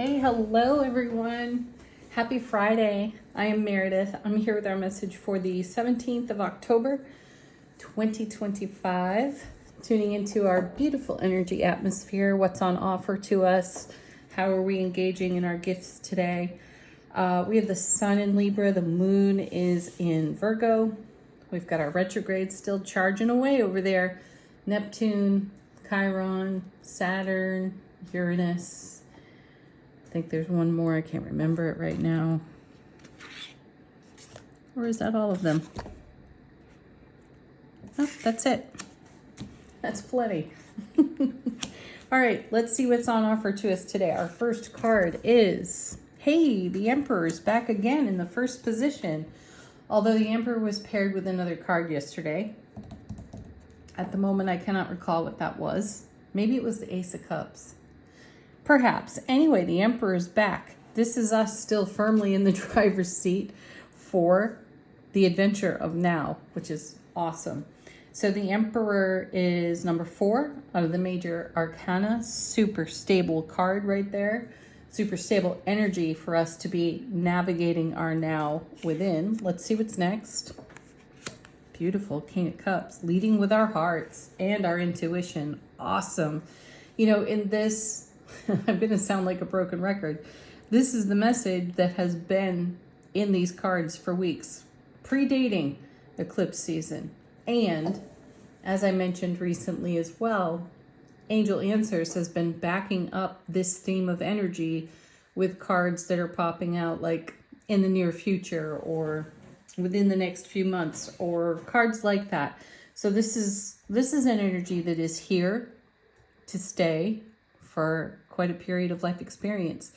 Hey, hello everyone. Happy Friday. I am Meredith. I'm here with our message for the 17th of October, 2025. Tuning into our beautiful energy atmosphere, what's on offer to us, how are we engaging in our gifts today. We have the sun in Libra, the moon is in Virgo. We've got our retrograde still charging away over there. Neptune, Chiron, Saturn, Uranus. I think there's one more. I can't remember it right now. Or is that all of them? Oh, that's it. That's plenty. All right, let's see what's on offer to us today. Our first card is, hey, the Emperor's back again in the first position. Although the Emperor was paired with another card yesterday. At the moment, I cannot recall what that was. Maybe it was the Ace of Cups. Perhaps. Anyway, the Emperor is back. This is us still firmly in the driver's seat for the adventure of now, which is awesome. So the Emperor is number 4 out of the major arcana. Super stable card right there. Super stable energy for us to be navigating our now within. Let's see what's next. Beautiful King of Cups, leading with our hearts and our intuition. Awesome. You know, in this, I'm going to sound like a broken record. This is the message that has been in these cards for weeks, predating eclipse season. And as I mentioned recently as well, Angel Answers has been backing up this theme of energy with cards that are popping out like in the near future or within the next few months or cards like that. So this is an energy that is here to stay for quite a period of life experience.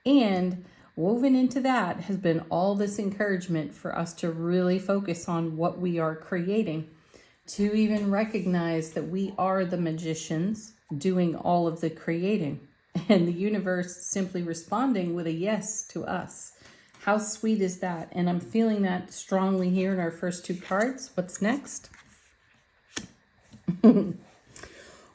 And woven into that has been all this encouragement for us to really focus on what we are creating, to even recognize that we are the magicians doing all of the creating, and the universe simply responding with a yes to us. How sweet is that? And I'm feeling that strongly here in our first 2 cards. What's next?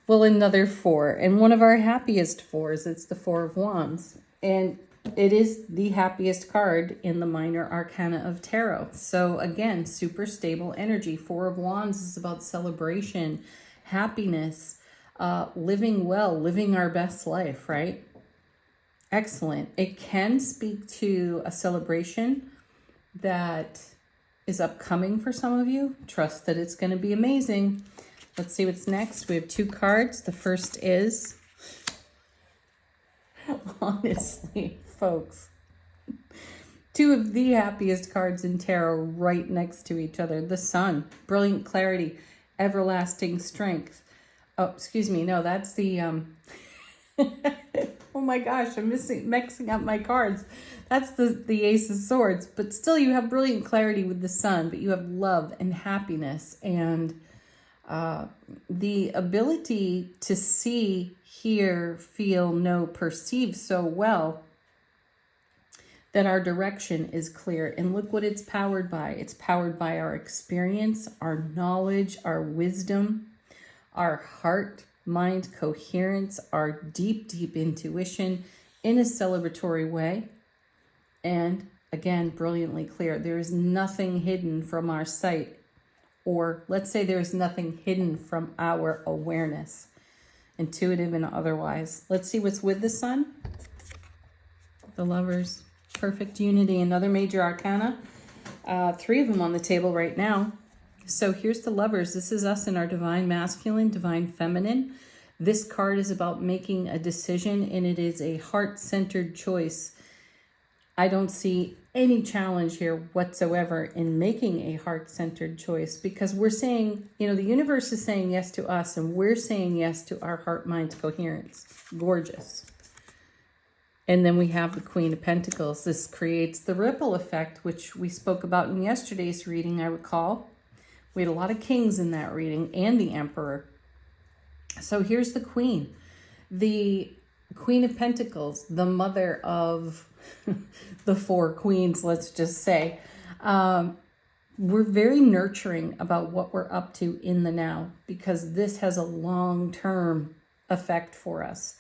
Well, another 4, and one of our happiest 4s. It's the 4 of Wands, and it is the happiest card in the minor arcana of tarot. So again, super stable energy. 4 of Wands is about celebration, happiness, living well, living our best life, right? Excellent. It can speak to a celebration that is upcoming for some of you. Trust that it's going to be amazing. Let's see what's next. We have 2 cards. The first is, honestly, folks, 2 of the happiest cards in tarot right next to each other. The Sun, brilliant clarity, everlasting strength. Oh, excuse me. No, that's the, oh my gosh, I'm mixing up my cards. That's the Ace of Swords. But still, you have brilliant clarity with the Sun, but you have love and happiness and the ability to see, hear, feel, know, perceive so well that our direction is clear. And look what it's powered by. It's powered by our experience, our knowledge, our wisdom, our heart, mind coherence, our deep, deep intuition in a celebratory way. And again, brilliantly clear. There is nothing hidden from our sight. Or let's say there's nothing hidden from our awareness, intuitive and otherwise. Let's see what's with the Sun. The Lovers, perfect unity, another major arcana. 3 of them on the table right now. So here's the Lovers. This is us in our divine masculine, divine feminine. This card is about making a decision, and it is a heart-centered choice. I don't see any challenge here whatsoever in making a heart-centered choice, because we're saying, you know, the universe is saying yes to us, and we're saying yes to our heart-mind coherence. Gorgeous. And then we have the Queen of Pentacles. This creates the ripple effect, which we spoke about in yesterday's reading, I recall. We had a lot of kings in that reading and the Emperor. So here's the Queen. The Queen of Pentacles, the mother of the 4 queens, let's just say. We're very nurturing about what we're up to in the now, because this has a long-term effect for us.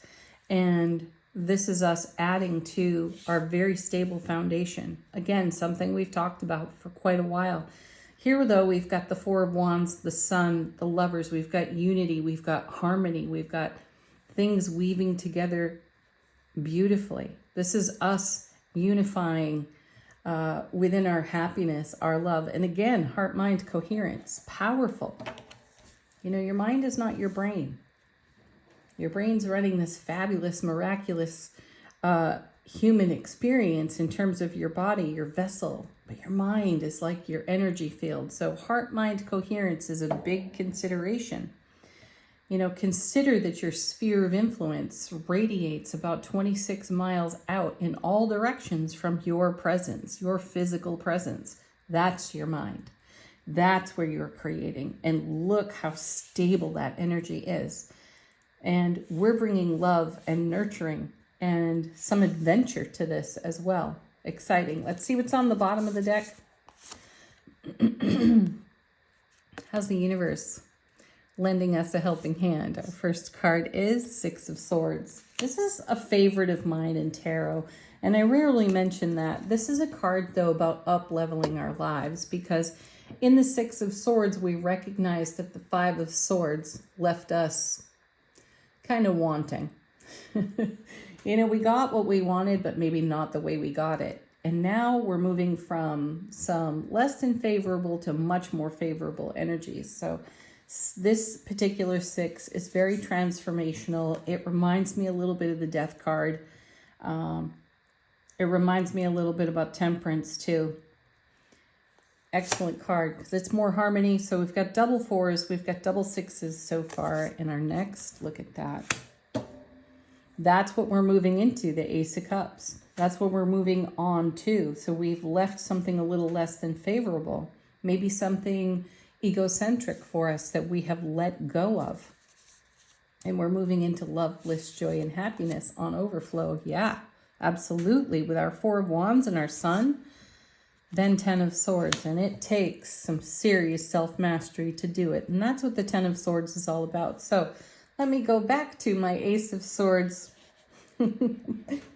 And this is us adding to our very stable foundation. Again, something we've talked about for quite a while. Here, though, we've got the Four of Wands, the Sun, the Lovers. We've got unity. We've got harmony. We've got things weaving together beautifully. This is us unifying within our happiness, our love. And again, heart-mind coherence, powerful. You know, your mind is not your brain. Your brain's running this fabulous, miraculous human experience in terms of your body, your vessel. But your mind is like your energy field. So heart-mind coherence is a big consideration. You know, consider that your sphere of influence radiates about 26 miles out in all directions from your presence, your physical presence. That's your mind. That's where you're creating. And look how stable that energy is. And we're bringing love and nurturing and some adventure to this as well. Exciting. Let's see what's on the bottom of the deck. How's the universe lending us a helping hand? Our first card is Six of Swords. This is a favorite of mine in tarot, and I rarely mention that. This is a card, though, about up-leveling our lives, because in the Six of Swords, we recognize that the Five of Swords left us kind of wanting. You know, we got what we wanted, but maybe not the way we got it. And now we're moving from some less than favorable to much more favorable energies. So this particular six is very transformational. It reminds me a little bit of the Death card. It reminds me a little bit about Temperance too. Excellent card because it's more harmony. So we've got double fours, we've got double sixes so far in our next. Look at that. That's what we're moving into, the Ace of Cups. That's what we're moving on to. So we've left something a little less than favorable. Maybe something egocentric for us that we have let go of. And we're moving into love, bliss, joy, and happiness on overflow. Yeah, absolutely. With our Four of Wands and our Sun, then Ten of Swords. And it takes some serious self-mastery to do it. And that's what the Ten of Swords is all about. So let me go back to my Ace of Swords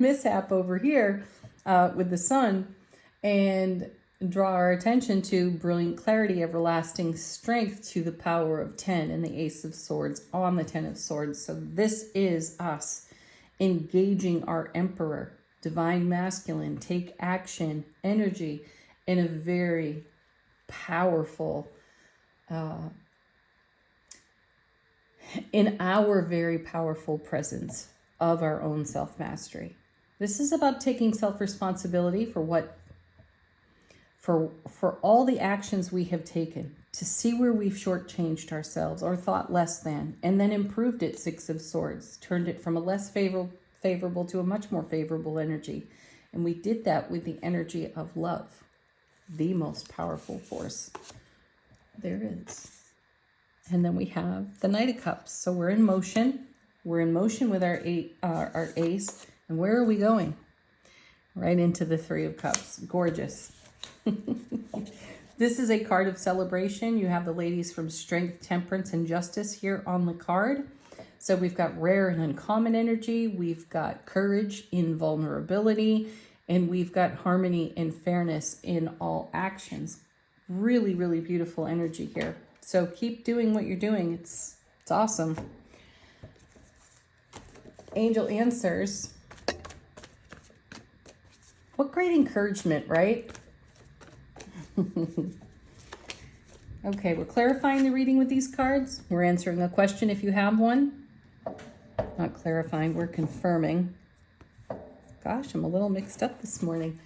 mishap over here with the Sun and draw our attention to brilliant clarity, everlasting strength to the power of 10 and the Ace of Swords on the 10 of Swords. So this is us engaging our Emperor, divine masculine, take action, energy in a very powerful, in our very powerful presence of our own self-mastery. This is about taking self-responsibility for what, for all the actions we have taken, to see where we've shortchanged ourselves or thought less than, and then improved it, Six of Swords, turned it from a less favorable to a much more favorable energy. And we did that with the energy of love, the most powerful force there is. And then we have the Knight of Cups. So we're in motion. We're in motion with our ace. And where are we going? Right into the Three of Cups. Gorgeous. This is a card of celebration. You have the ladies from Strength, Temperance, and Justice here on the card. So we've got rare and uncommon energy. We've got courage in vulnerability. And we've got harmony and fairness in all actions. Really, really beautiful energy here. So keep doing what you're doing. It's awesome. Angel answers. What great encouragement, right? Okay, we're clarifying the reading with these cards. We're answering a question if you have one. Not clarifying, we're confirming. Gosh, I'm a little mixed up this morning.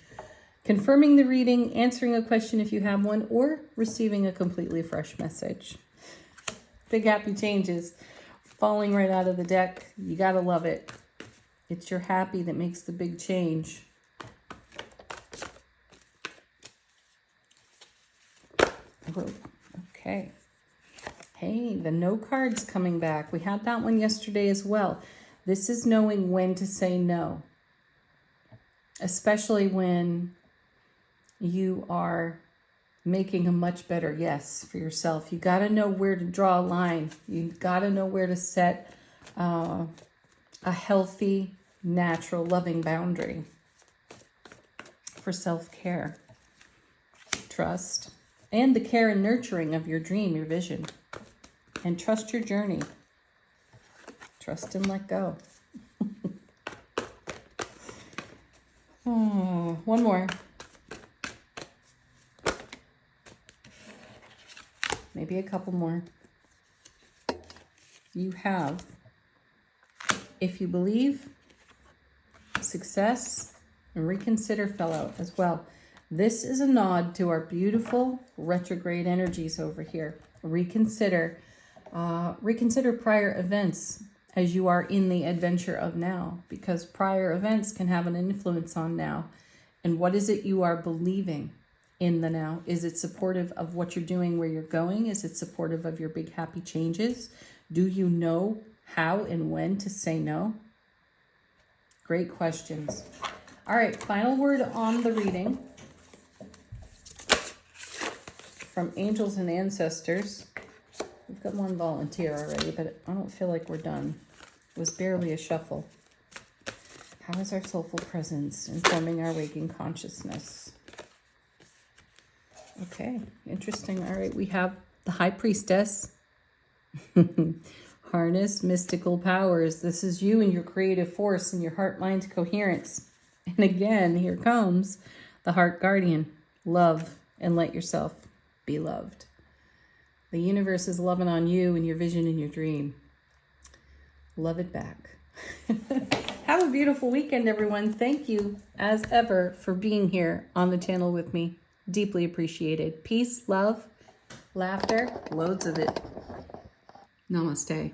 Confirming the reading, answering a question if you have one, or receiving a completely fresh message. Big happy changes falling right out of the deck. You gotta love it. It's your happy that makes the big change. Okay. Hey, the no card's coming back. We had that one yesterday as well. This is knowing when to say no. Especially when you are making a much better yes for yourself. You got to know where to draw a line. You got to know where to set a healthy natural, loving boundary for self-care, trust, and the care and nurturing of your dream, your vision. And trust your journey. Trust and let go. Oh, one more. Maybe a couple more. You have, if you believe, success, and reconsider fell out as well. This is a nod to our beautiful retrograde energies over here. Reconsider prior events as you are in the adventure of now, because prior events can have an influence on now. And what is it you are believing in the now? Is it supportive of what you're doing, where you're going? Is it supportive of your big happy changes? Do you know how and when to say no? Great questions. All right, final word on the reading from angels and ancestors. We've got one volunteer already, but I don't feel like we're done. It was barely a shuffle. How is our soulful presence informing our waking consciousness? Okay, interesting. All right, we have the High Priestess. Harness mystical powers. This is you and your creative force and your heart-mind coherence. And again, here comes the Heart Guardian. Love and let yourself be loved. The universe is loving on you and your vision and your dream. Love it back. Have a beautiful weekend, everyone. Thank you, as ever, for being here on the channel with me. Deeply appreciated. Peace, love, laughter, loads of it. Namaste.